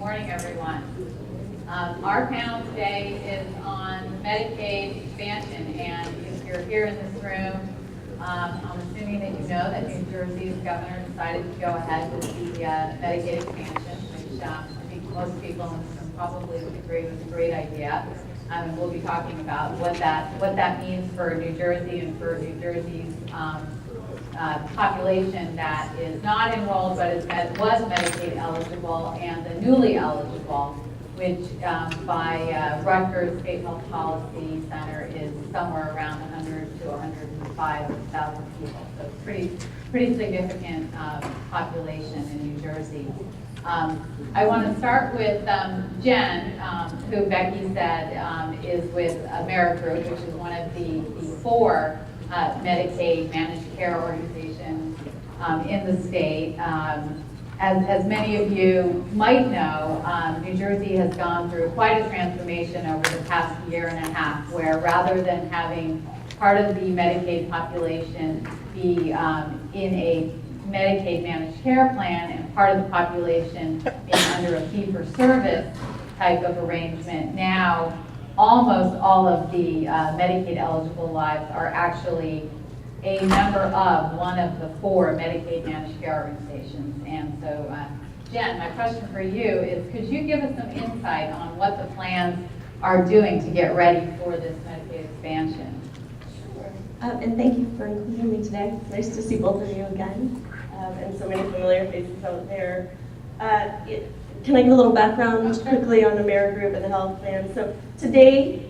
morning, everyone. Our panel today is on Medicaid expansion, and if you're here in this room, I'm assuming that you know that New Jersey's governor decided to go ahead with the Medicaid expansion, which I think most people in this room probably would agree was a great idea. And we'll be talking about what that means for New Jersey and for New Jersey's population that is not enrolled but was Medicaid eligible, and the newly eligible, which by Rutgers State Health Policy Center is somewhere around 100 to 105,000 people. So it's pretty significant population in New Jersey. I want to start with Jen, who Becky said is with Amerigroup, which is one of the four Medicaid managed care organizations in the state. As many of you might know, New Jersey has gone through quite a transformation over the past year and a half, where rather than having part of the Medicaid population be in a Medicaid managed care plan and part of the population being under a fee-for-service type of arrangement, now almost all of the Medicaid eligible lives are actually a member of one of the four Medicaid managed care organizations. And so, Jen, my question for you is, could you give us some insight on what the plans are doing to get ready for this Medicaid expansion? Sure. And thank you for including me today. It's nice to see both of you again, and so many familiar faces out there. Can I give a little background quickly on Amerigroup and the health plan? So today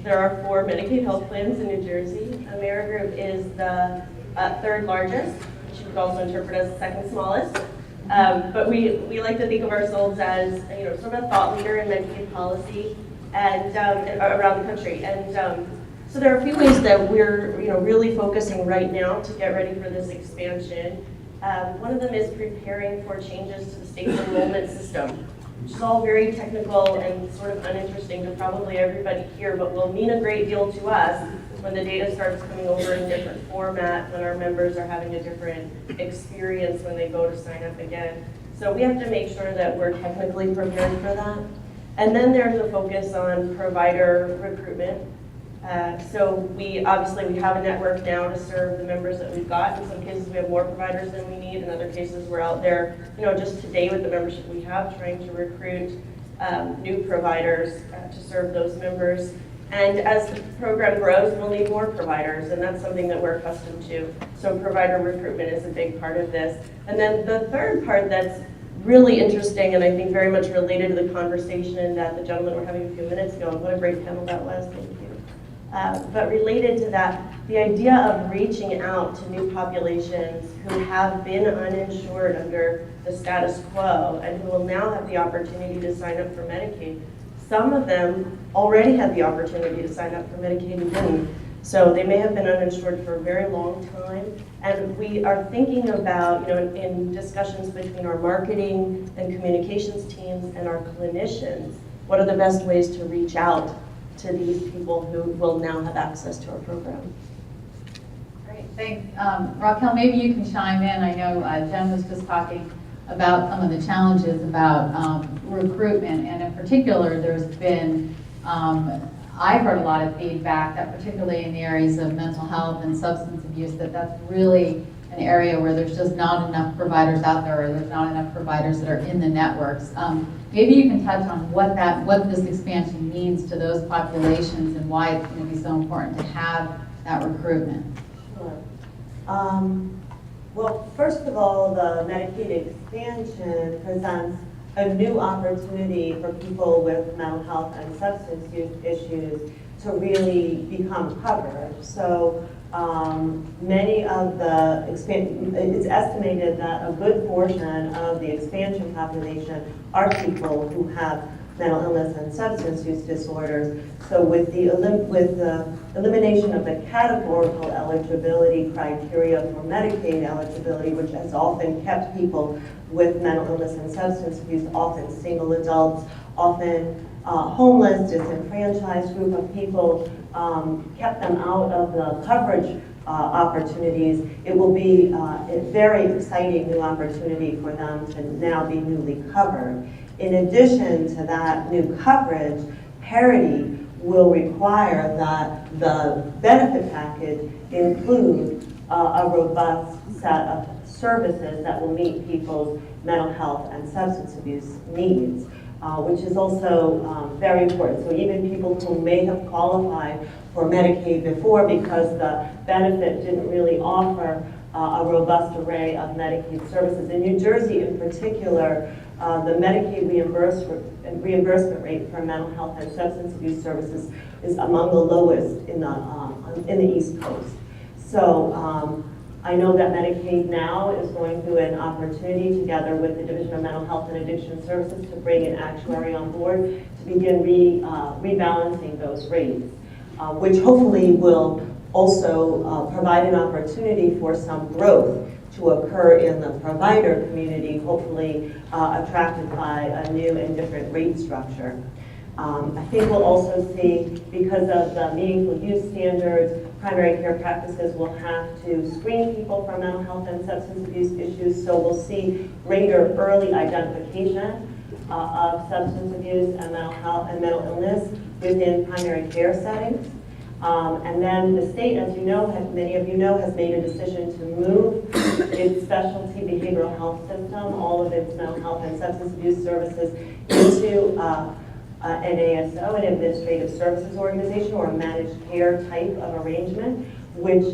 there are four Medicaid health plans in New Jersey. Amerigroup is the third largest, which you could also interpret as the second smallest. But we like to think of ourselves as sort of a thought leader in Medicaid policy and around the country. And so there are a few ways that we're really focusing right now to get ready for this expansion. One of them is preparing for changes to the state's enrollment system, which is all very technical and sort of uninteresting to probably everybody here, but will mean a great deal to us when the data starts coming over in different format, when our members are having a different experience when they go to sign up again. So we have to make sure that we're technically prepared for that. And then there's a focus on provider recruitment. So we have a network now to serve the members that we've got. In some cases we have more providers than we need. In other cases we're out there, just today with the membership we have, trying to recruit new providers to serve those members. And as the program grows, we'll need more providers, and that's something that we're accustomed to. So provider recruitment is a big part of this. And then the third part that's really interesting, and I think very much related to the conversation that the gentlemen were having a few minutes ago, and what a great panel that was, thank you. But related to that, the idea of reaching out to new populations who have been uninsured under the status quo and who will now have the opportunity to sign up for Medicaid. Some of them already had the opportunity to sign up for Medicaid and didn't. So they may have been uninsured for a very long time. And we are thinking about, in discussions between our marketing and communications teams and our clinicians, what are the best ways to reach out to these people who will now have access to our program. Great, thanks. Raquel, maybe you can chime in. I know Jen was just talking about some of the challenges about recruitment, and in particular, there's been, I've heard a lot of feedback that particularly in the areas of mental health and substance abuse, that's really an area where there's just not enough providers out there, or there's not enough providers that are in the networks. Maybe you can touch on what this expansion means to those populations and why it's going to be so important to have that recruitment. Sure. Well, first of all, the Medicaid expansion presents a new opportunity for people with mental health and substance use issues to really become covered. So many of it's estimated that a good portion of the expansion population are people who have mental illness and substance use disorders. So with the elimination of the categorical eligibility criteria for Medicaid eligibility, which has often kept people with mental illness and substance abuse, often single adults, often homeless, disenfranchised group of people, kept them out of the coverage opportunities, it will be a very exciting new opportunity for them to now be newly covered. In addition to that new coverage, parity will require that the benefit package include a robust set of services that will meet people's mental health and substance abuse needs, which is also very important. So even people who may have qualified for Medicaid before because the benefit didn't really offer a robust array of Medicaid services. In New Jersey in particular, the Medicaid reimbursement rate for mental health and substance abuse services is among the lowest in the East Coast. So I know that Medicaid now is going through an opportunity together with the Division of Mental Health and Addiction Services to bring an actuary on board to begin rebalancing those rates, which hopefully will also provide an opportunity for some growth to occur in the provider community, hopefully attracted by a new and different rate structure. I think we'll also see, because of the meaningful use standards, primary care practices will have to screen people for mental health and substance abuse issues, so we'll see greater early identification of substance abuse and mental health and mental illness within primary care settings. And then the state, as you know, many of you know, has made a decision to move its specialty behavioral health system, all of its mental health and substance abuse services, into an ASO, an administrative services organization, or a managed care type of arrangement, which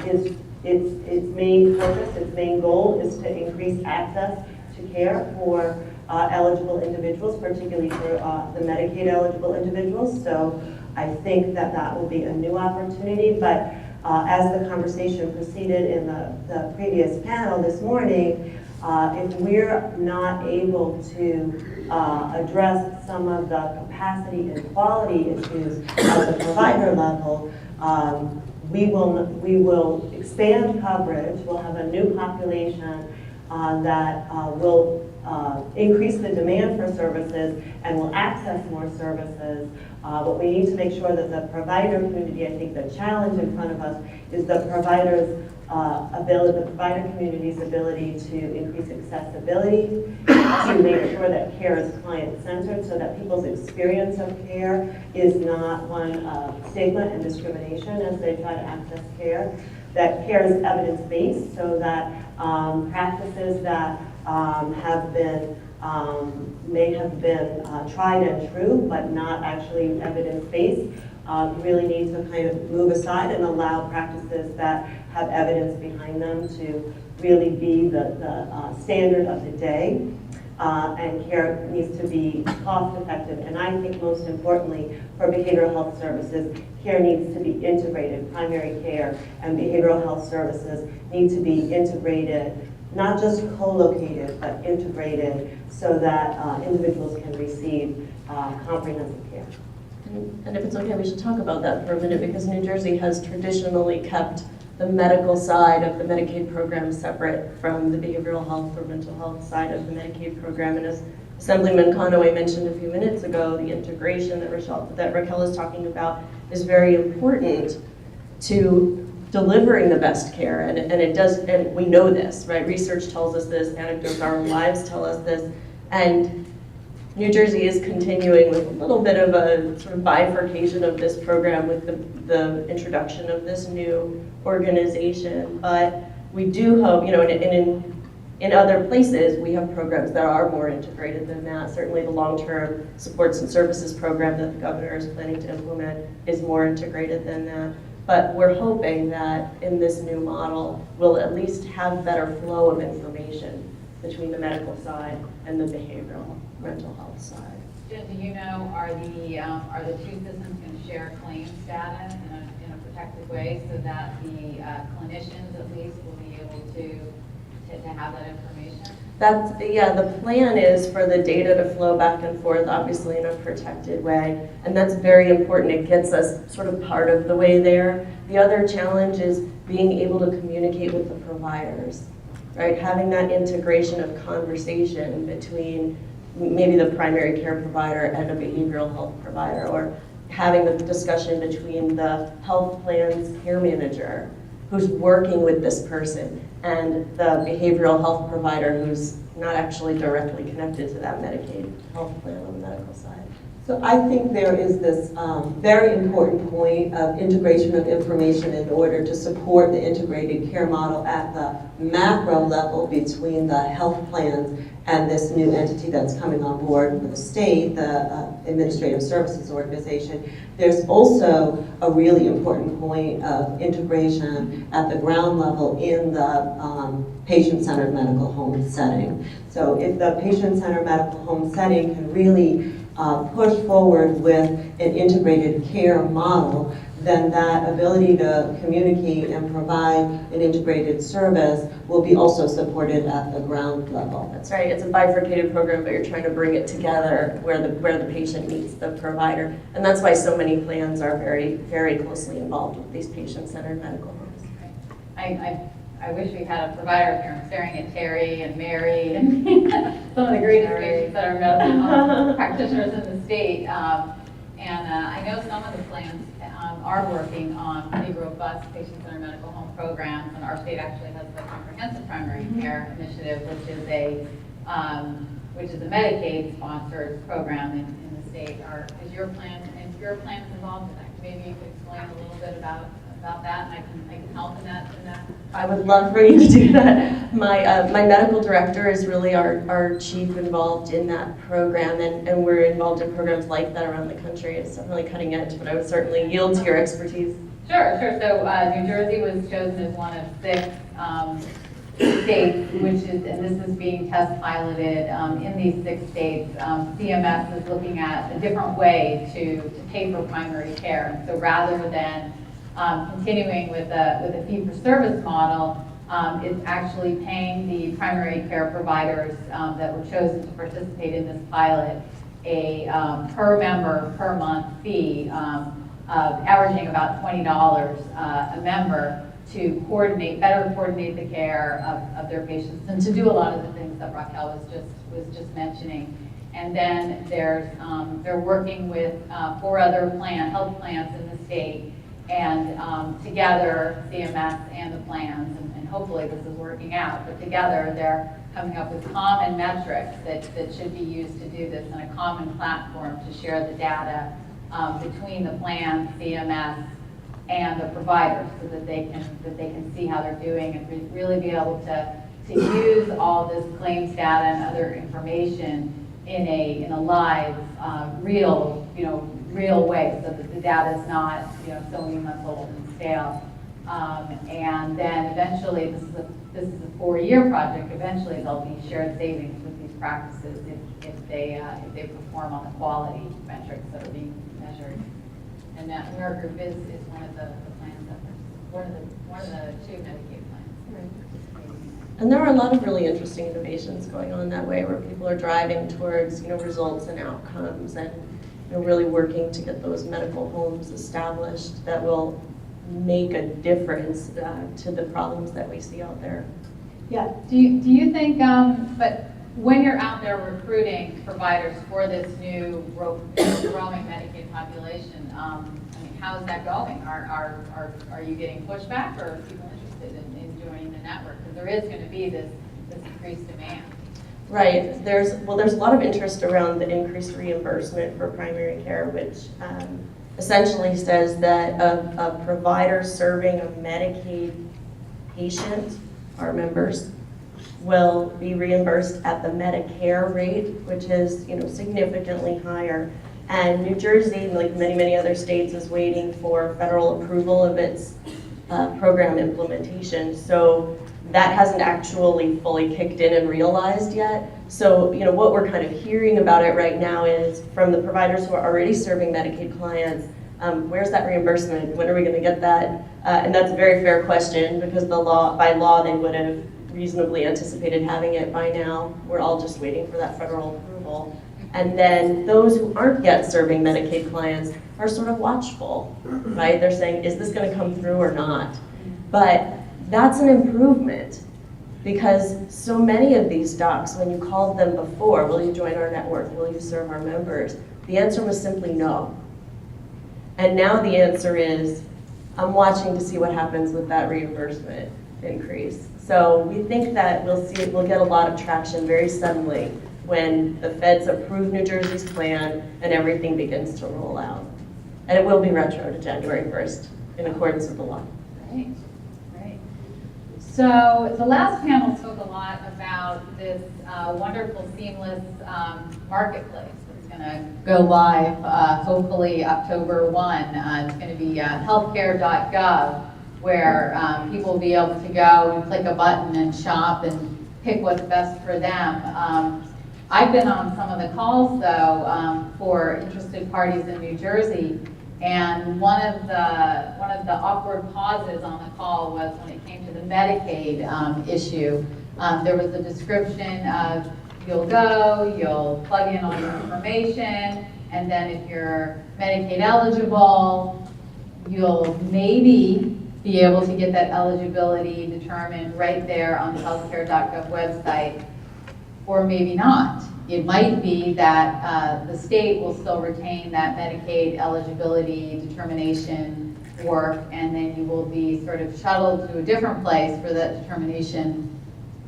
is its main purpose, its main goal is to increase access to care for eligible individuals, particularly for the Medicaid eligible individuals. So I think that that will be a new opportunity, but as the conversation proceeded in the previous panel this morning, if we're not able to address some of the capacity and quality issues at the provider level, we will expand coverage, we'll have a new population that will increase the demand for services and will access more services. But we need to make sure that the provider community, I think the challenge in front of us is the provider community's ability to increase accessibility, to make sure that care is client-centered so that people's experience of care is not one of stigma and discrimination as they try to access care, that care is evidence-based so that practices that may have been tried and true but not actually evidence-based really need to kind of move aside and allow practices that have evidence behind them to really be the standard of the day. And care needs to be cost-effective. And I think most importantly, for behavioral health services, care needs to be integrated. Primary care and behavioral health services need to be integrated, not just co-located, but integrated so that individuals can receive comprehensive care. And if it's okay, we should talk about that for a minute, because New Jersey has traditionally kept the medical side of the Medicaid program separate from the behavioral health or mental health side of the Medicaid program. And as Assemblyman Conaway mentioned a few minutes ago, the integration that Raquel is talking about is very important to delivering the best care, and it does, and we know this, right? Research tells us this, anecdotes, our own lives tell us this, and New Jersey is continuing with a little bit of a sort of bifurcation of this program with the introduction of this new organization. But we do hope, you know, in other places, we have programs that are more integrated than that. Certainly the long-term supports and services program that the governor is planning to implement is more integrated than that. But we're hoping that in this new model, we'll at least have better flow of information between the medical side and the behavioral mental health side. Jen, do you know, are the two systems going to share claims data in a protected way so that the clinicians at least will be able to have that information? Yeah, the plan is for the data to flow back and forth, obviously in a protected way, and that's very important. It gets us sort of part of the way there. The other challenge is being able to communicate with the providers, right? Having that integration of conversation between maybe the primary care provider and a behavioral health provider, or having the discussion between the health plan's care manager who's working with this person and the behavioral health provider who's not actually directly connected to that Medicaid health plan on the medical side. So I think there is this very important point of integration of information in order to support the integrated care model at the macro level between the health plans and this new entity that's coming on board with the state, the Administrative Services Organization. There's also a really important point of integration at the ground level in the patient-centered medical home setting. So if the patient-centered medical home setting can really push forward with an integrated care model, then that ability to communicate and provide an integrated service will be also supported at the ground level. That's right. It's a bifurcated program, but you're trying to bring it together where the patient meets the provider. And that's why so many plans are very, very closely involved with these patient-centered medical homes. I wish we had a provider here. I'm staring at Terry and Mary and some of the greatest patients that are medical practitioners in the state. I know some of the plans are working on pretty robust patient-centered medical home programs, and our state actually has the Comprehensive Primary Care Initiative, which is a Medicaid-sponsored program in the state. Is your plan involved in that? Maybe you could explain a little bit about that, and I can help in that. I would love for you to do that. My medical director is really our chief involved in that program, and we're involved in programs like that around the country. It's definitely cutting edge, but I would certainly yield to your expertise. Sure. So New Jersey was chosen as one of 6 states, and this is being test piloted in these 6 states. CMS is looking at a different way to pay for primary care, and so rather than continuing with a fee-for-service model, it's actually paying the primary care providers that were chosen to participate in this pilot a per member per month fee averaging about $20 a member to better coordinate the care of their patients and to do a lot of the things that Raquel was just mentioning. And then they're working with 4 other health plans in the state. And together, CMS and the plans, and hopefully this is working out, but together they're coming up with common metrics that should be used to do this, and a common platform to share the data between the plans, CMS, and the providers, so that they can see how they're doing and really be able to use all this claims data and other information in a live, real way, so that the data is not so many months old and stale. And then eventually, this is a 4-year project. Eventually, there'll be shared savings with these practices if they perform on the quality metrics that are being measured. And that AmeriGroup is one of the plans one of the 2 Medicaid plans. Right. And there are a lot of really interesting innovations going on that way, where people are driving towards results and outcomes, and really working to get those medical homes established that will make a difference to the problems that we see out there. Yeah. Do you think? But when you're out there recruiting providers for this new growing Medicaid population, how is that going? Are you getting pushback, or are people interested in joining the network? Because there is going to be this increased demand. Right. There's a lot of interest around the increased reimbursement for primary care, which essentially says that a provider serving a Medicaid patient, our members, will be reimbursed at the Medicare rate, which is significantly higher. And New Jersey, like many other states, is waiting for federal approval of its program implementation. So that hasn't actually fully kicked in and realized yet. So, what we're kind of hearing about it right now is from the providers who are already serving Medicaid clients, where's that reimbursement? When are we going to get that? And that's a very fair question, because by law, they would have reasonably anticipated having it by now. We're all just waiting for that federal approval. And then those who aren't yet serving Medicaid clients are sort of watchful, right? They're saying, is this going to come through or not? But that's an improvement, because so many of these docs, when you called them before, will you join our network, will you serve our members? The answer was simply no. And now the answer is, I'm watching to see what happens with that reimbursement increase. So we think that we'll get a lot of traction very suddenly when the feds approve New Jersey's plan and everything begins to roll out. And it will be retro to January 1st in accordance with the law. Great, great. So the last panel spoke a lot about this wonderful seamless marketplace. It's going to go live hopefully October 1. It's going to be healthcare.gov, where people will be able to go and click a button and shop and pick what's best for them. I've been on some of the calls, though, for interested parties in New Jersey, and one of the awkward pauses on the call was when it came to the Medicaid issue. There was a description of you'll go, you'll plug in all your information, and then if you're Medicaid eligible, you'll maybe be able to get that eligibility determined right there on the healthcare.gov website, or maybe not. It might be that the state will still retain that Medicaid eligibility determination work, and then you will be sort of shuttled to a different place where that determination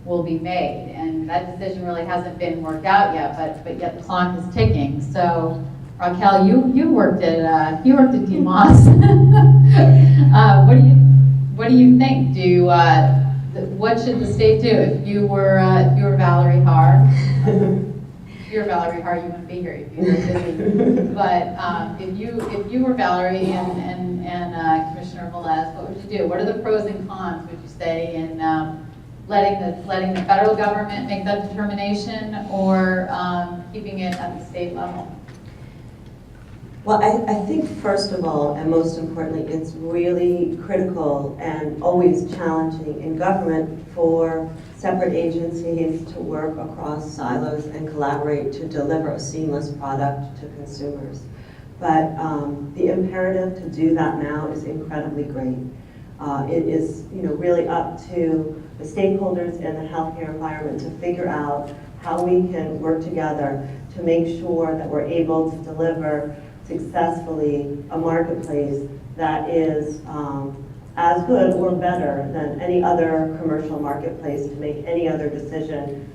will be made. And that decision really hasn't been worked out yet, but yet the clock is ticking. So Raquel, you worked at DeMoss. What do you think? What should the state do if you were Valerie Har? If you were Valerie Har, you wouldn't be here. You'd be very busy. But if you were Valerie and Commissioner Velez, what would you do? What are the pros and cons, would you say, in letting the federal government make that determination, or keeping it at the state level? Well, I think first of all, and most importantly, it's really critical and always challenging in government for separate agencies to work across silos and collaborate to deliver a seamless product to consumers. But the imperative to do that now is incredibly great. It is, really up to the stakeholders in the healthcare environment to figure out how we can work together to make sure that we're able to deliver successfully a marketplace that is as good or better than any other commercial marketplace to make any other decision.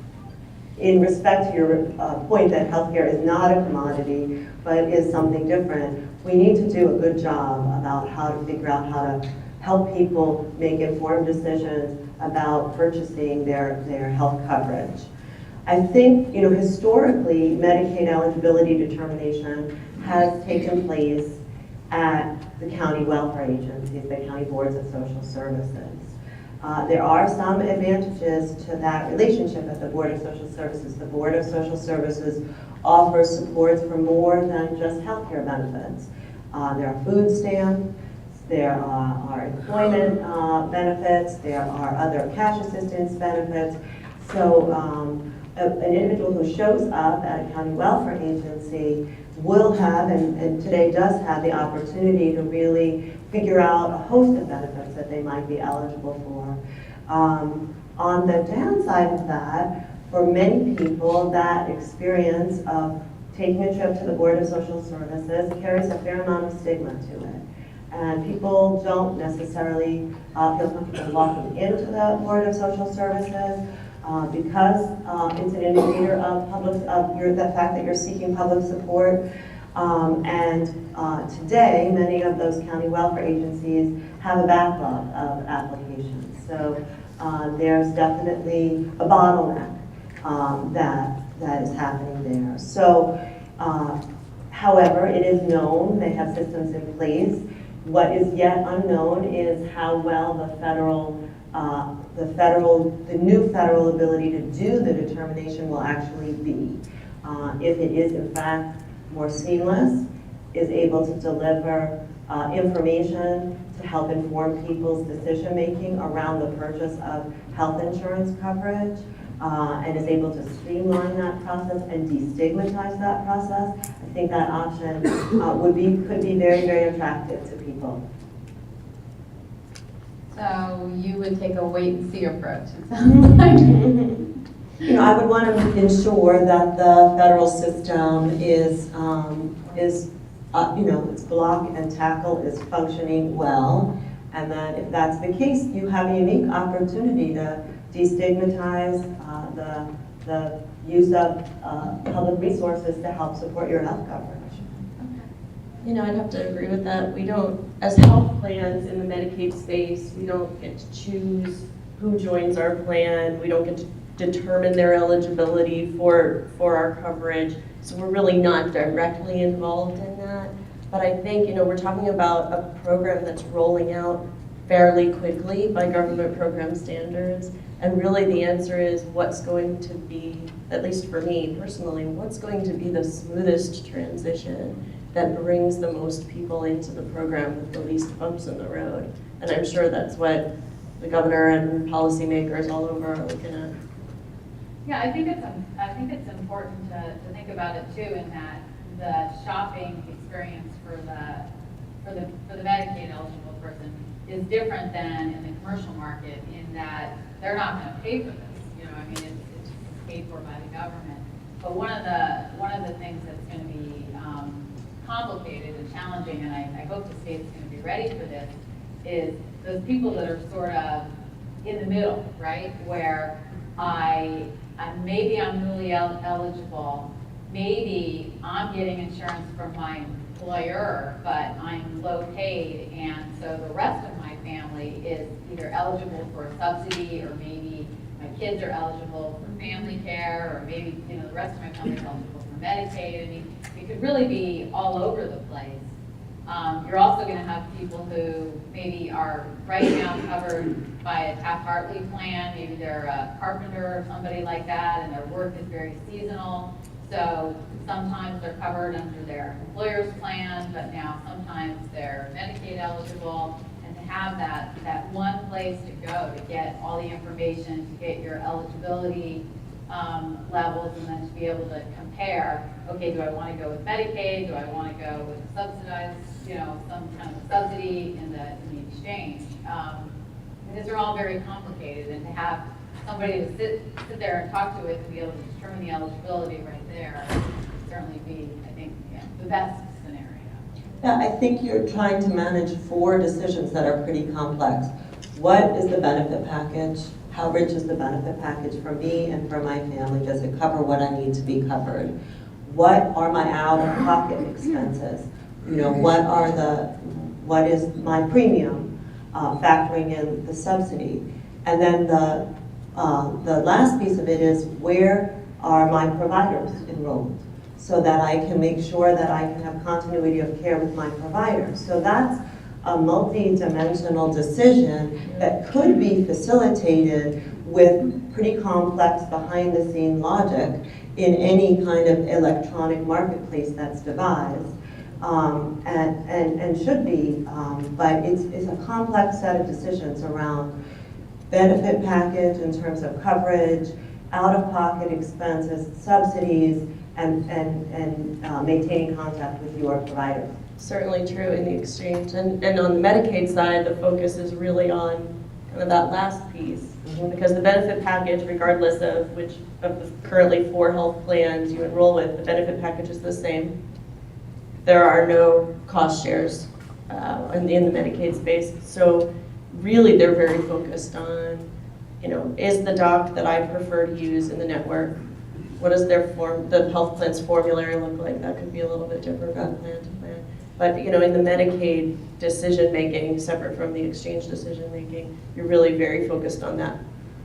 In respect to your point that healthcare is not a commodity, but is something different, we need to do a good job about how to figure out how to help people make informed decisions about purchasing their health coverage. I think, historically, Medicaid eligibility determination has taken place at the county welfare agencies, the county boards of social services. There are some advantages to that relationship at the Board of Social Services. The Board of Social Services offers supports for more than just healthcare benefits. There are food stamps, there are employment benefits, there are other cash assistance benefits. So an individual who shows up at a county welfare agency will have, and today does have, the opportunity to really figure out a host of benefits that they might be eligible for. On the downside of that, for many people, that experience of taking a trip to the Board of Social Services carries a fair amount of stigma to it. And people don't necessarily feel comfortable walking into the Board of Social Services because it's an indicator of the fact that you're seeking public support. Today, many of those county welfare agencies have a backlog of applications. So there's definitely a bottleneck that is happening there. So, however, it is known, they have systems in place. What is yet unknown is how well the new federal ability to do the determination will actually be. If it is in fact more seamless, is able to deliver information to help inform people's decision making around the purchase of health insurance coverage, and is able to streamline that process and destigmatize that process, I think that option could be very, very attractive to people. So you would take a wait and see approach, it sounds like. I would want to ensure that the federal system is its block and tackle is functioning well. And then if that's the case, you have a unique opportunity to destigmatize the use of public resources to help support your health coverage. I'd have to agree with that. We don't, as health plans in the Medicaid space, we don't get to choose who joins our plan. We don't get to determine their eligibility for our coverage. So we're really not directly involved in that. But I think, we're talking about a program that's rolling out fairly quickly by government program standards. And really the answer is what's going to be, at least for me personally, what's going to be the smoothest transition that brings the most people into the program with the least bumps in the road. And I'm sure that's what the governor and policymakers all over are looking at. Yeah, I think it's important to think about it too, in that the shopping experience for the Medicaid eligible person is different than in the commercial market, in that they're not going to pay for this. It's paid for by the government. But one of the things that's going to be complicated and challenging, and I hope the state's going to be ready for this, is those people that are sort of in the middle, right? Where maybe I'm newly eligible, maybe I'm getting insurance from my employer, but I'm low paid, and so the rest of my family is either eligible for a subsidy, or maybe my kids are eligible for family care, or maybe the rest of my family is eligible for Medicaid. It could really be all over the place. You're also going to have people who maybe are right now covered by a Taft-Hartley plan. Maybe they're a carpenter or somebody like that, and their work is very seasonal. So sometimes they're covered under their employer's plan, but now sometimes they're Medicaid eligible. And to have that one place to go to get all the information, to get your eligibility levels, and then to be able to compare, okay, do I want to go with Medicaid? Do I want to go with a subsidized, some kind of subsidy in the exchange? These are all very complicated, and to have somebody to sit there and talk to it to be able to determine the eligibility right there would certainly be, I think, the best scenario. Yeah, I think you're trying to manage 4 decisions that are pretty complex. What is the benefit package? How rich is the benefit package for me and for my family? Does it cover what I need to be covered? What are my out-of-pocket expenses? What is my premium, factoring in the subsidy? And then the last piece of it is, where are my providers enrolled? So that I can make sure that I can have continuity of care with my providers. So that's a multi-dimensional decision that could be facilitated with pretty complex behind-the-scene logic in any kind of electronic marketplace that's devised, and should be, but it's a complex set of decisions around benefit package in terms of coverage, out-of-pocket expenses, subsidies, and maintaining contact with your provider. Certainly true in the exchange. And on the Medicaid side, the focus is really on kind of that last piece. Because the benefit package, regardless of which of the currently 4 health plans you enroll with, the benefit package is the same. There are no cost shares in the Medicaid space. So really they're very focused on, is the doc that I prefer to use in the network, what does the health plan's formulary look like? That could be a little bit different from plan to plan. But in the Medicaid decision-making, separate from the exchange decision-making, you're really very focused on that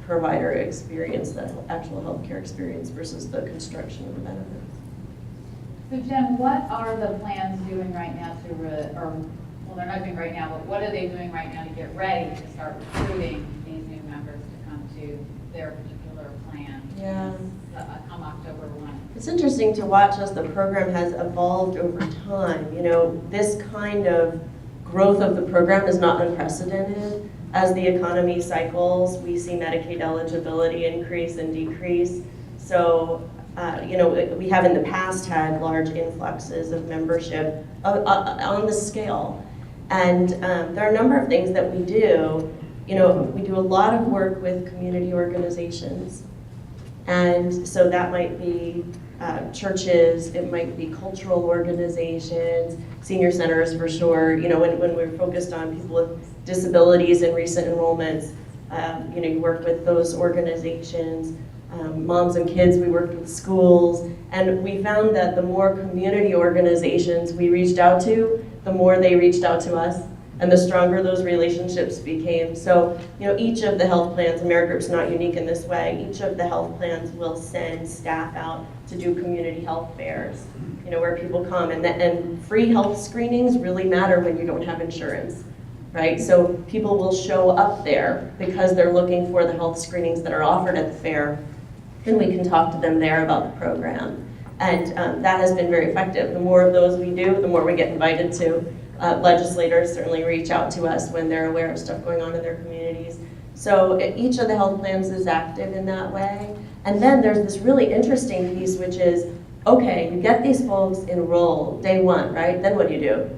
provider experience, that actual healthcare experience versus the construction of the benefits. So Jen, what are the plans doing right now they're not doing right now, but what are they doing right now to get ready to start recruiting these new members to come to their particular plan? Yeah. Come October 1. It's interesting to watch as the program has evolved over time. This kind of growth of the program is not unprecedented. As the economy cycles, we see Medicaid eligibility increase and decrease. So, we have in the past had large influxes of membership on the scale. And there are a number of things that we do. We do a lot of work with community organizations. And so that might be churches, it might be cultural organizations, senior centers for sure. You know, when we're focused on people with disabilities in recent enrollments, you know, you work with those organizations. Moms and kids, we worked with schools, and we found that the more community organizations we reached out to, the more they reached out to us, and the stronger those relationships became. So, you know, each of the health plans, AmeriGroup's not unique in this way, each of the health plans will send staff out to do community health fairs, you know, where people come, and free health screenings really matter when you don't have insurance, right? So people will show up there because they're looking for the health screenings that are offered at the fair, and we can talk to them there about the program. And that has been very effective. The more of those we do, the more we get invited to. Legislators certainly reach out to us when they're aware of stuff going on in their communities. So each of the health plans is active in that way. And then there's this really interesting piece, which is, okay, you get these folks enrolled day one, right? Then what do you do?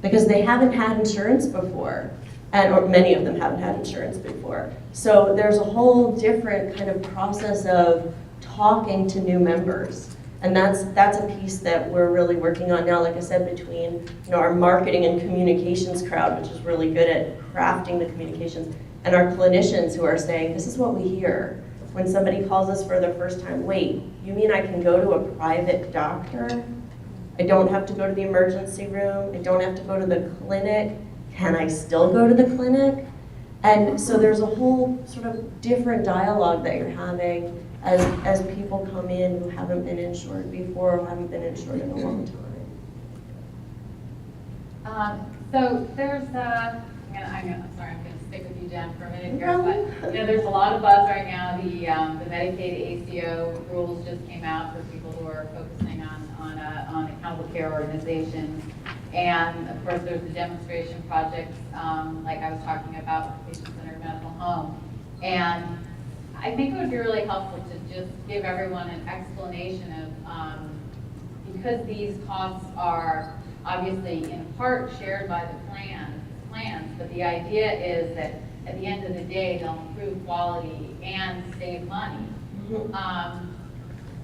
Because they haven't had insurance before. Or many of them haven't had insurance before. So there's a whole different kind of process of talking to new members. And that's a piece that we're really working on now, like I said, between, you know, our marketing and communications crowd, which is really good at crafting the communications, and our clinicians who are saying, this is what we hear. When somebody calls us for the first time, wait, you mean I can go to a private doctor? I don't have to go to the emergency room. I don't have to go to the clinic. Can I still go to the clinic? And so there's a whole sort of different dialogue that you're having as people come in who haven't been insured before or haven't been insured in a long time. So there's I'm going to stick with you, Jen, for a minute here. But you know, there's a lot of buzz right now. The Medicaid ACO rules just came out for people who are focusing on accountable care organizations. And of course, there's the demonstration projects, like I was talking about with patient-centered medical home. And I think it would be really helpful to just give everyone an explanation of, because these costs are obviously in part shared by the plans, but the idea is that at the end of the day, they'll improve quality and save money.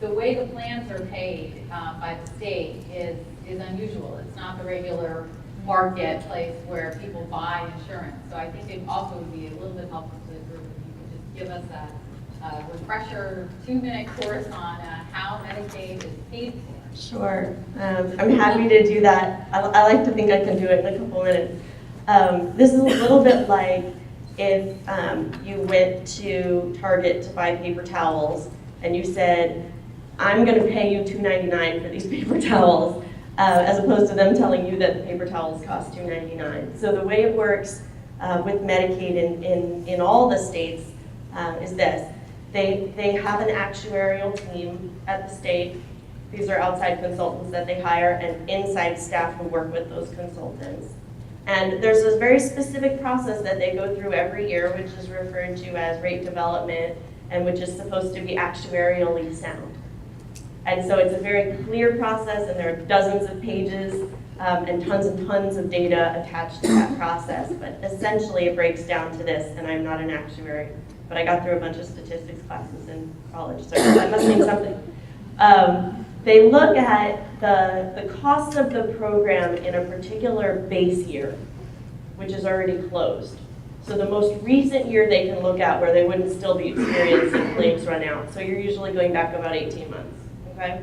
The way the plans are paid by the state is unusual. It's not the regular marketplace where people buy insurance. So I think it also would be a little bit helpful to the group if you could just give us a refresher 2-minute course on how Medicaid is paid for. Sure, I'm happy to do that. I like to think I can do it in a couple minutes. This is a little bit like if you went to Target to buy paper towels and you said, I'm going to pay you $2.99 for these paper towels, as opposed to them telling you that the paper towels cost $2.99. So the way it works with Medicaid in all the states is this. They have an actuarial team at the state. These are outside consultants that they hire and inside staff who work with those consultants. And there's a very specific process that they go through every year, which is referred to as rate development, and which is supposed to be actuarially sound. And so it's a very clear process, and there are dozens of pages and tons of data attached to that process. But essentially, it breaks down to this, and I'm not an actuary, but I got through a bunch of statistics classes in college, so that must mean something. They look at the cost of the program in a particular base year, which is already closed. So the most recent year they can look at where they wouldn't still be experiencing claims run out. So you're usually going back about 18 months, okay?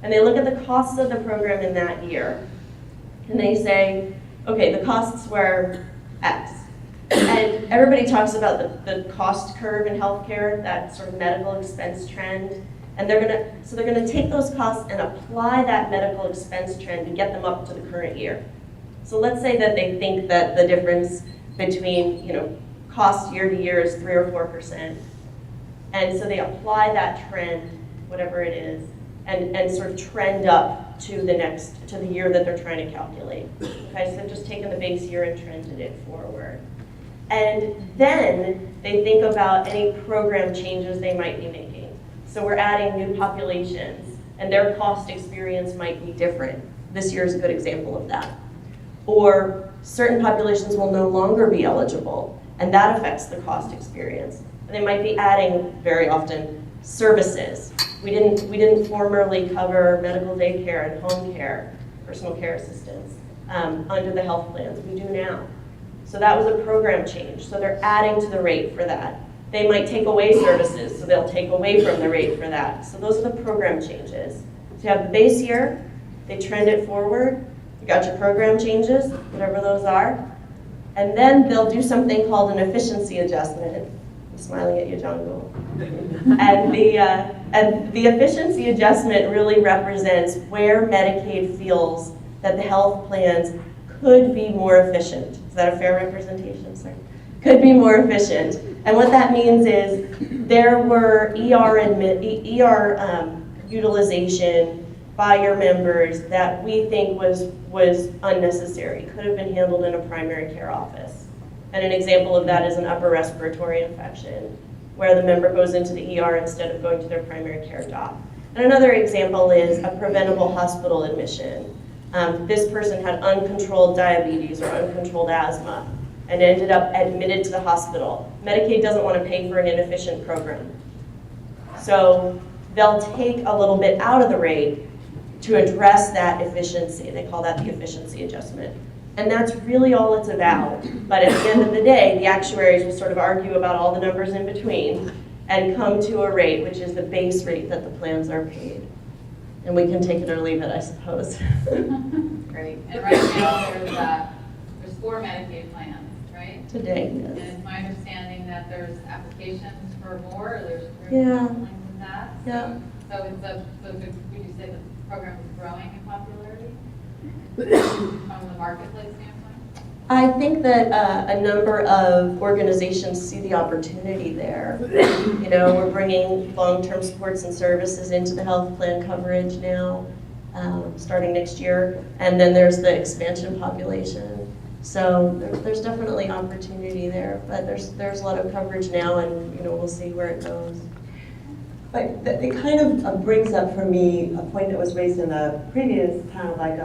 And they look at the costs of the program in that year. And they say, okay, the costs were X. And everybody talks about the cost curve in healthcare, that sort of medical expense trend. And they're gonna take those costs and apply that medical expense trend to get them up to the current year. So let's say that they think that the difference between, cost year to year is 3 or 4%. And so they apply that trend, whatever it is, and sort of trend up to the year that they're trying to calculate. Okay, so they've just taken the base year and trended it forward. And then they think about any program changes they might be making. So we're adding new populations, and their cost experience might be different. This year is a good example of that. Or certain populations will no longer be eligible, and that affects the cost experience. And they might be adding, very often, services. We didn't formerly cover medical daycare and home care, personal care assistance, under the health plans. We do now. So that was a program change. So they're adding to the rate for that. They might take away services, so they'll take away from the rate for that. So those are the program changes. So you have the base year, they trend it forward, you got your program changes, whatever those are, and then they'll do something called an efficiency adjustment. I'm smiling at you, John Gould. And the efficiency adjustment really represents where Medicaid feels that the health plans could be more efficient. Is that a fair representation, sir? Could be more efficient. And what that means is there were ER utilization by your members that we think was unnecessary, could have been handled in a primary care office. And an example of that is an upper respiratory infection, where the member goes into the ER instead of going to their primary care doc. And another example is a preventable hospital admission. This person had uncontrolled diabetes or uncontrolled asthma and ended up admitted to the hospital. Medicaid doesn't want to pay for an inefficient program. So they'll take a little bit out of the rate to address that efficiency. They call that the efficiency adjustment. And that's really all it's about. But at the end of the day, the actuaries will sort of argue about all the numbers in between and come to a rate, which is the base rate that the plans are paid. And we can take it or leave it, I suppose. Great. And right now, there's 4 Medicaid plans, right? Today, And yes. it's my understanding that there's applications for more, or there's Yeah. something like that. Yeah. So would you say the program is growing in popularity from the marketplace standpoint? I think that a number of organizations see the opportunity there. You know, we're bringing long-term supports and services into the health plan coverage now, starting next year. And then there's the expansion population. So there's definitely opportunity there, but there's a lot of coverage now, and we'll see where it goes. But it kind of brings up for me a point that was raised in the previous panel by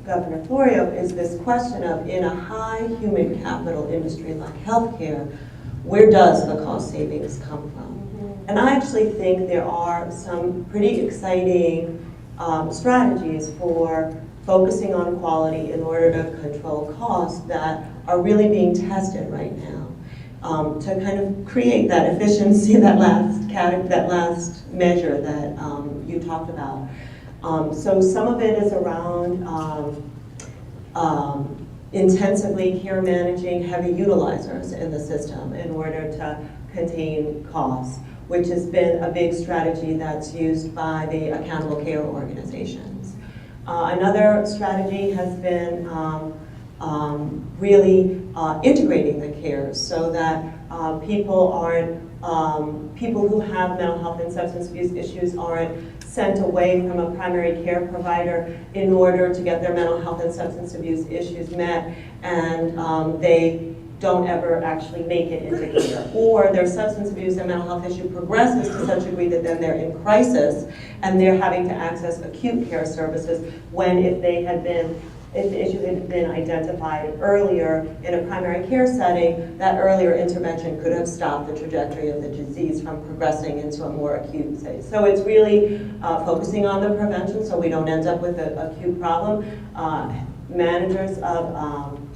Governor Florio, is this question of, in a high human capital industry like healthcare, where does the cost savings come from? And I actually think there are some pretty exciting strategies for focusing on quality in order to control costs that are really being tested right now. To kind of create that efficiency, that last measure that you talked about. So some of it is around intensively care managing heavy utilizers in the system in order to contain costs, which has been a big strategy that's used by the accountable care organizations. Another strategy has been really integrating the care so that people who have mental health and substance abuse issues aren't sent away from a primary care provider in order to get their mental health and substance abuse issues met, and they don't ever actually make it into care. Or their substance abuse and mental health issue progresses to such a degree that then they're in crisis and they're having to access acute care services when if the issue had been identified earlier in a primary care setting, that earlier intervention could have stopped the trajectory of the disease from progressing into a more acute state. So it's really focusing on the prevention so we don't end up with an acute problem. Managers of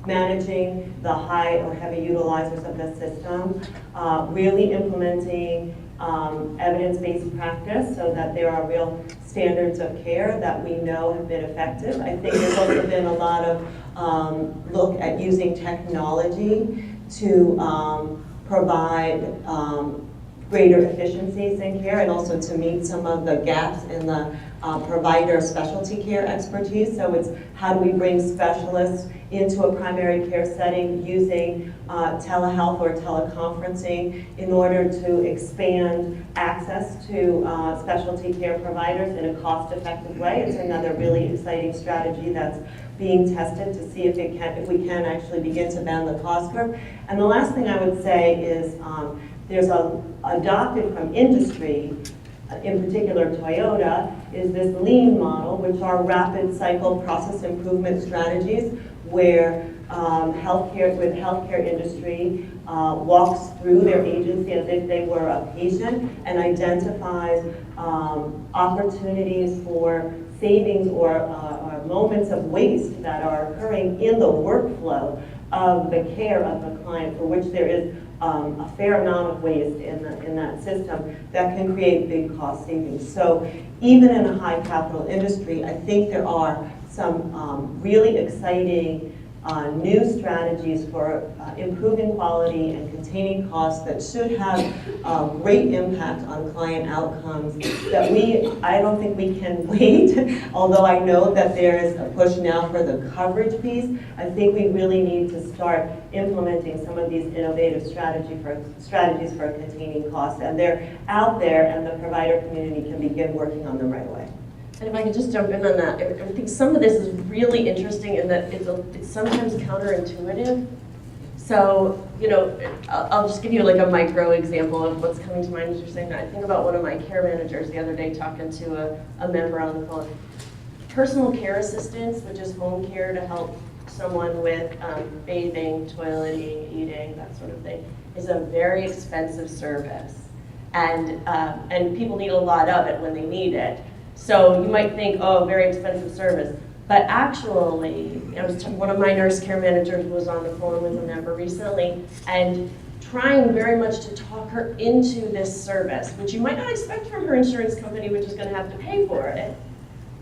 managing the high or heavy utilizers of the system, really implementing evidence-based practice so that there are real standards of care that we know have been effective. I think there's also been a lot of look at using technology to provide greater efficiencies in care and also to meet some of the gaps in the provider specialty care expertise. So it's how do we bring specialists into a primary care setting using telehealth or teleconferencing in order to expand access to specialty care providers in a cost-effective way. It's another really exciting strategy that's being tested to see if we can actually begin to bend the cost curve. And the last thing I would say is there's adopted from industry, in particular Toyota, is this lean model, which are rapid cycle process improvement strategies where healthcare industry, walks through their agency as if they were a patient and identifies opportunities for savings or moments of waste that are occurring in the workflow of the care of the client, for which there is a fair amount of waste in that system that can create big cost savings. So even in a high capital industry, I think there are some really exciting new strategies for improving quality and containing costs that should have great impact on client outcomes that I don't think we can wait, although I know that there is a push now for the coverage piece. I think we really need to start implementing some of these innovative strategies for containing costs, and they're out there, and the provider community can begin working on them right away. And if I could just jump in on that, I think some of this is really interesting in that it's sometimes counterintuitive. So, you know, I'll just give you like a micro example of what's coming to mind as you're saying that. I think about one of my care managers the other day talking to a member on the phone. Personal care assistance, which is home care to help someone with bathing, toileting, eating, that sort of thing, is a very expensive service. And people need a lot of it when they need it. So you might think, oh, very expensive service. But actually, one of my nurse care managers was on the phone with a member recently and trying very much to talk her into this service, which you might not expect from her insurance company, which is going to have to pay for it.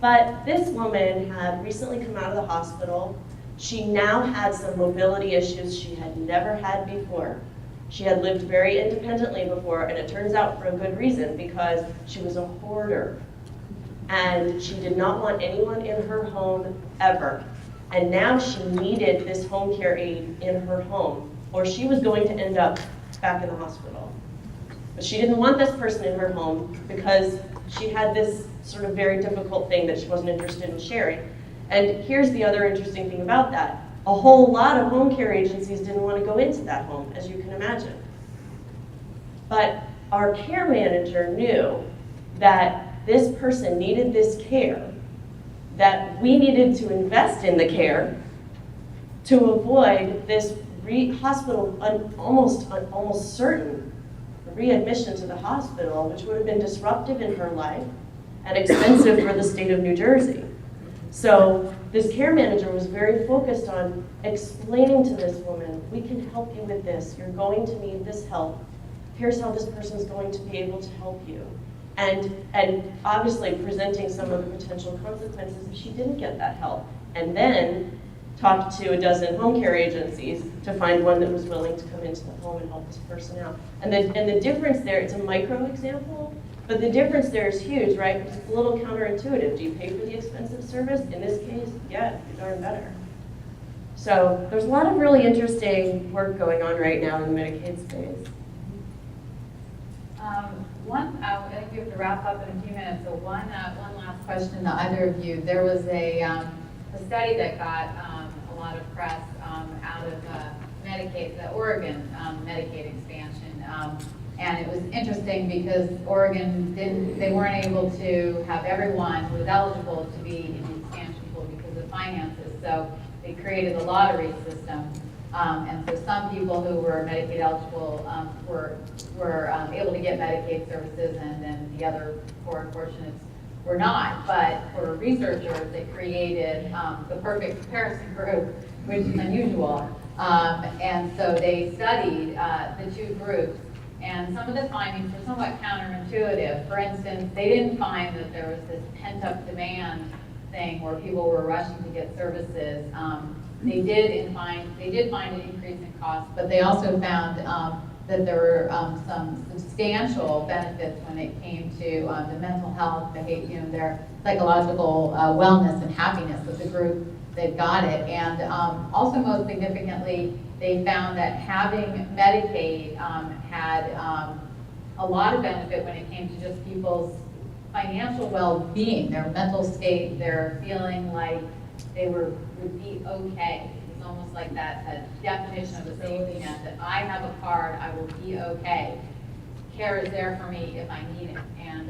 But this woman had recently come out of the hospital. She now had some mobility issues she had never had before. She had lived very independently before, and it turns out for a good reason, because she was a hoarder. And she did not want anyone in her home ever. And now she needed this home care aide in her home, or she was going to end up back in the hospital. But she didn't want this person in her home because she had this sort of very difficult thing that she wasn't interested in sharing. And here's the other interesting thing about that. A whole lot of home care agencies didn't want to go into that home, as you can imagine. But our care manager knew that this person needed this care, that we needed to invest in the care to avoid this hospital, almost certain readmission to the hospital, which would have been disruptive in her life and expensive for the state of New Jersey. So this care manager was very focused on explaining to this woman, we can help you with this, you're going to need this help, here's how this person's going to be able to help you. And obviously presenting some of the potential consequences if she didn't get that help. And then talked to a dozen home care agencies to find one that was willing to come into the home and help this person out. And the difference there, it's a micro example, but the difference there is huge, right? Because it's a little counterintuitive. Do you pay for the expensive service? In this case, yeah, you're darn better. So there's a lot of really interesting work going on right now in the Medicaid space. I think we have to wrap up in a few minutes, so one last question to either of you. There was a study that got a lot of press out of Medicaid, the Oregon Medicaid expansion, and it was interesting because Oregon they weren't able to have everyone who was eligible to be in the expansion pool because of finances, so they created a lottery system. And so some people who were Medicaid eligible were able to get Medicaid services, and then the other poor unfortunates were not. But for researchers, they created the perfect comparison group, which is unusual. And so they studied the two groups, and some of the findings were somewhat counterintuitive. For instance, they didn't find that there was this pent-up demand thing where people were rushing to get services. They did find an increase in cost, but they also found that there were some substantial benefits when it came to the mental health, their psychological wellness and happiness of the group that got it. And also, most significantly, they found that having Medicaid had a lot of benefit when it came to just people's financial well-being, their mental state, their feeling like they would be okay. It's almost like that definition of a safety net, that I have a card, I will be okay. Care is there for me if I need it. And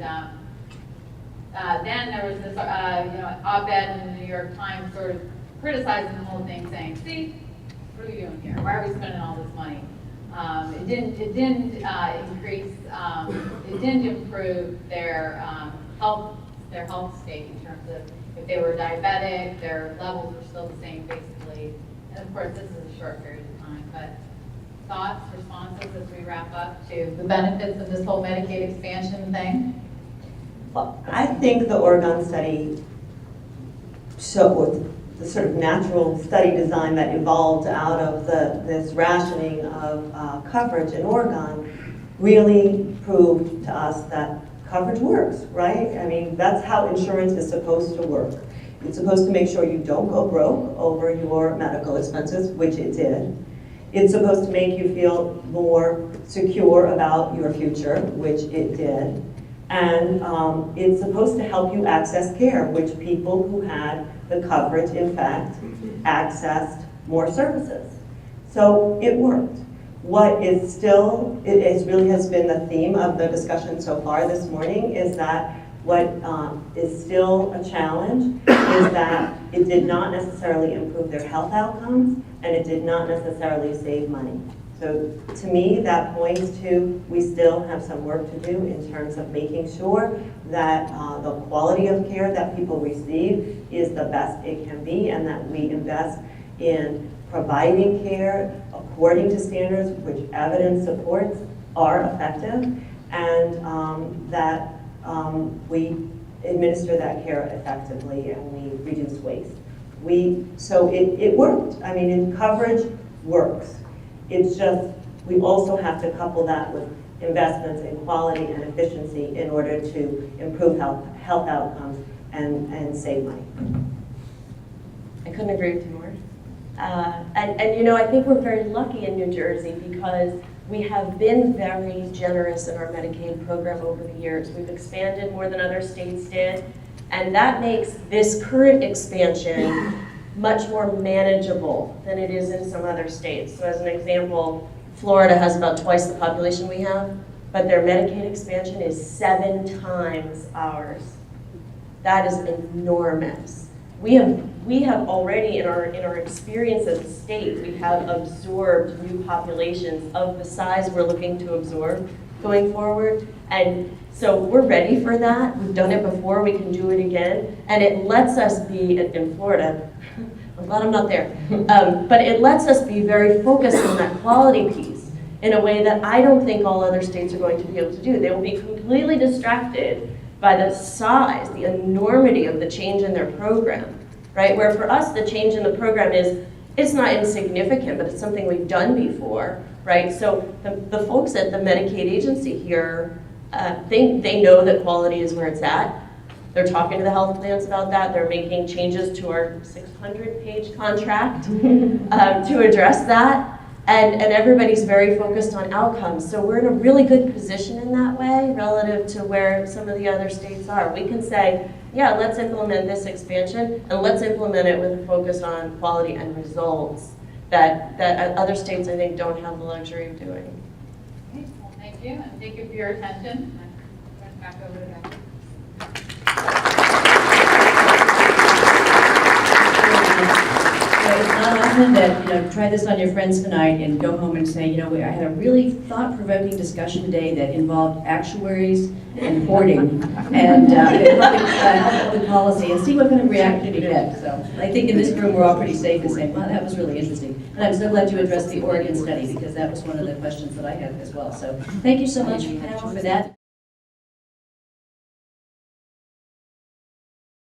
then there was this op-ed in the New York Times sort of criticizing the whole thing, saying, see, what are we doing here? Why are we spending all this money? It didn't increase, it didn't improve their health state in terms of if they were diabetic, their levels were still the same basically. And of course, this is a short period of time, but thoughts, responses as we wrap up to the benefits of this whole Medicaid expansion thing? Well, I think the Oregon study showed the sort of natural study design that evolved out of this rationing of coverage in Oregon really proved to us that coverage works, right? I mean, that's how insurance is supposed to work. It's supposed to make sure you don't go broke over your medical expenses, which it did. It's supposed to make you feel more secure about your future, which it did. And it's supposed to help you access care, which people who had the coverage, in fact, accessed more services. So it worked. What is still, it really has been the theme of the discussion so far this morning, is that what is still a challenge is that it did not necessarily improve their health outcomes, and it did not necessarily save money. So to me, that points to we still have some work to do in terms of making sure that the quality of care that people receive is the best it can be, and that we invest in providing care according to standards which evidence supports are effective, and that we administer that care effectively and we reduce waste. So it worked. I mean, coverage works. It's just, we also have to couple that with investments in quality and efficiency in order to improve health outcomes and save money. I couldn't agree with you more. And you know, I think we're very lucky in New Jersey because we have been very generous in our Medicaid program over the years. We've expanded more than other states did, and that makes this current expansion much more manageable than it is in some other states. So as an example, Florida has about twice the population we have, but their Medicaid expansion is 7 times ours. That is enormous. We have already, in our experience as a state, we have absorbed new populations of the size we're looking to absorb going forward. And so we're ready for that. We've done it before, we can do it again. And it lets us be, in Florida, I'm glad I'm not there, but it lets us be very focused on that quality piece in a way that I don't think all other states are going to be able to do. They will be completely distracted by the size, the enormity of the change in their program, right? Where for us, the change in the program it's not insignificant, but it's something we've done before, right? So the folks at the Medicaid agency here, they know that quality is where it's at. They're talking to the health plans about that. They're making changes to our 600-page contract to address that. And everybody's very focused on outcomes. So we're in a really good position in that way relative to where some of the other states are. We can say, yeah, let's implement this expansion, and let's implement it with a focus on quality and results that other states, I think, don't have the luxury of doing. Okay, well, thank you, and thank you for your attention. I'm going back over to Becky. So it's not often that, try this on your friends tonight and go home and say, I had a really thought-provoking discussion today that involved actuaries and hoarding and public policy, and see what kind of reaction you get. So I think in this room we're all pretty safe in saying, wow, that was really interesting. And I'm so glad you addressed the Oregon study because that was one of the questions that I had as well. So thank you so much, panel, for that.